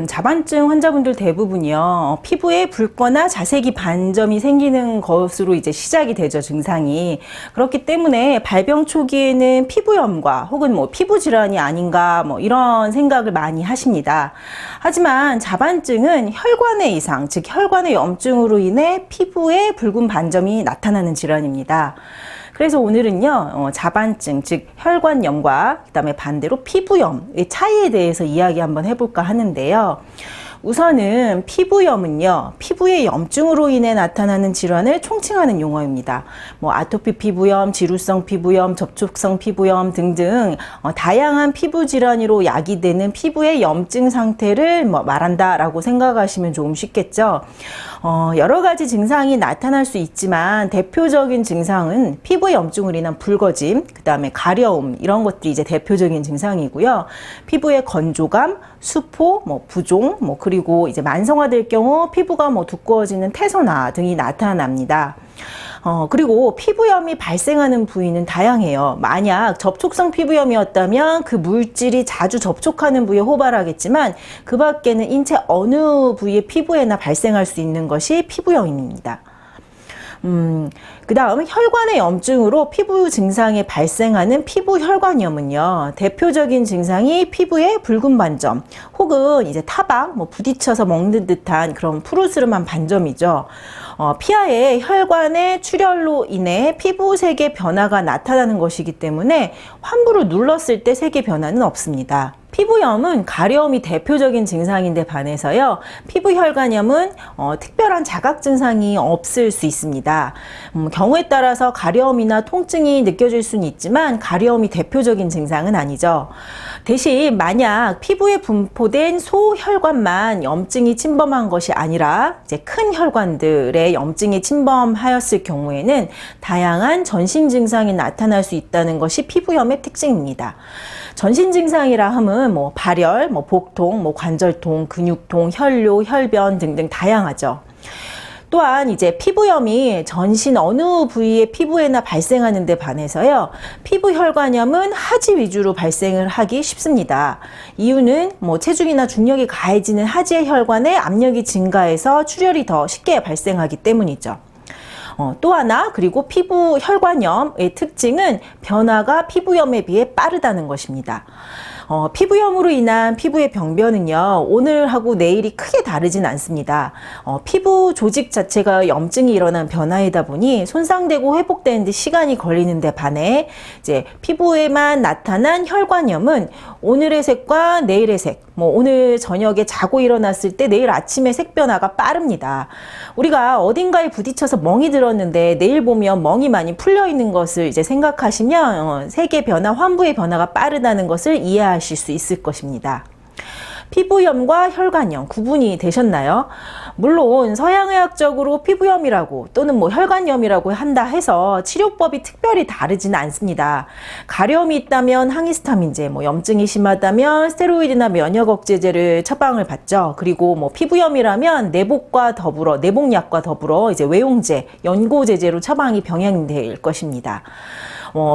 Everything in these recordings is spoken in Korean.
자반증 환자분들 대부분이요, 피부에 붉거나 자색이 반점이 생기는 것으로 이제 시작이 되죠, 증상이. 그렇기 때문에 발병 초기에는 피부염과 혹은 뭐 피부 질환이 아닌가 뭐 이런 생각을 많이 하십니다. 하지만 자반증은 혈관의 이상, 즉 혈관의 염증으로 인해 피부에 붉은 반점이 나타나는 질환입니다. 그래서 오늘은요, 자반증, 즉 혈관염과 그다음에 반대로 피부염의 차이에 대해서 이야기 한번 해볼까 하는데요. 우선은 피부염은요, 피부의 염증으로 인해 나타나는 질환을 총칭하는 용어입니다. 뭐 아토피 피부염, 지루성 피부염, 접촉성 피부염 등등 다양한 피부 질환으로 야기되는 피부의 염증 상태를 말한다라고 생각하시면 좀 쉽겠죠. 여러 가지 증상이 나타날 수 있지만 대표적인 증상은 피부의 염증으로 인한 붉어짐, 그 다음에 가려움, 이런 것들이 이제 대표적인 증상이고요. 피부의 건조감, 수포, 부종, 그리고 이제 만성화될 경우 피부가 두꺼워지는 태소나 등이 나타납니다. 그리고 피부염이 발생하는 부위는 다양해요. 만약 접촉성 피부염이었다면 그 물질이 자주 접촉하는 부위에 호발하겠지만 그 밖에는 인체 어느 부위의 피부에나 발생할 수 있는 것이 피부염입니다. 그 다음 혈관의 염증으로 피부 증상이 발생하는 피부 혈관염은요, 대표적인 증상이 피부에 붉은 반점 혹은 이제 타박, 부딪혀서 먹는 듯한 그런 푸르스름한 반점이죠. 피하의 혈관의 출혈로 인해 피부색의 변화가 나타나는 것이기 때문에 환부를 눌렀을 때 색의 변화는 없습니다. 피부염은 가려움이 대표적인 증상인데 반해서요, 피부혈관염은 특별한 자각 증상이 없을 수 있습니다. 경우에 따라서 가려움이나 통증이 느껴질 수는 있지만 가려움이 대표적인 증상은 아니죠. 대신 만약 피부에 분포된 소혈관만 염증이 침범한 것이 아니라 이제 큰 혈관들의 염증이 침범하였을 경우에는 다양한 전신 증상이 나타날 수 있다는 것이 피부염의 특징입니다. 전신 증상이라 함은 발열, 복통, 관절통, 근육통, 혈뇨, 혈변 등등 다양하죠. 또한 이제 피부염이 전신 어느 부위의 피부에나 발생하는 데 반해서요, 피부혈관염은 하지 위주로 발생을 하기 쉽습니다. 이유는 체중이나 중력이 가해지는 하지의 혈관에 압력이 증가해서 출혈이 더 쉽게 발생하기 때문이죠. 또 하나, 그리고 피부 혈관염의 특징은 변화가 피부염에 비해 빠르다는 것입니다. 피부염으로 인한 피부의 병변은요, 오늘하고 내일이 크게 다르진 않습니다. 피부 조직 자체가 염증이 일어난 변화이다 보니 손상되고 회복되는 데 시간이 걸리는 데 반해 이제 피부에만 나타난 혈관염은 오늘의 색과 내일의 색, 오늘 저녁에 자고 일어났을 때 내일 아침에 색 변화가 빠릅니다. 우리가 어딘가에 부딪혀서 멍이 들었는데 내일 보면 멍이 많이 풀려 있는 것을 이제 생각하시면 색의 변화, 환부의 변화가 빠르다는 것을 이해하실 수 있을 것입니다. 피부염과 혈관염 구분이 되셨나요? 물론 서양의학적으로 피부염이라고 또는 혈관염이라고 한다 해서 치료법이 특별히 다르지는 않습니다. 가려움이 있다면 항히스타민제, 염증이 심하다면 스테로이드나 면역 억제제를 처방을 받죠. 그리고 피부염이라면 내복과 더불어 내복약과 더불어 이제 외용제, 연고제제로 처방이 병행될 것입니다.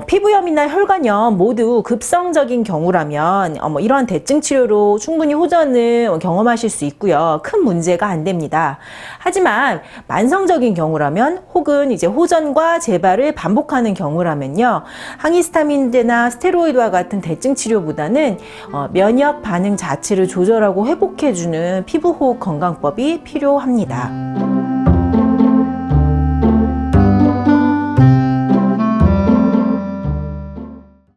피부염이나 혈관염 모두 급성적인 경우라면 이러한 대증 치료로 충분히 호전을 경험하실 수 있고요. 큰 문제가 안 됩니다. 하지만 만성적인 경우라면 혹은 이제 호전과 재발을 반복하는 경우라면요, 항히스타민제나 스테로이드와 같은 대증 치료보다는 면역 반응 자체를 조절하고 회복해주는 피부 호흡 건강법이 필요합니다.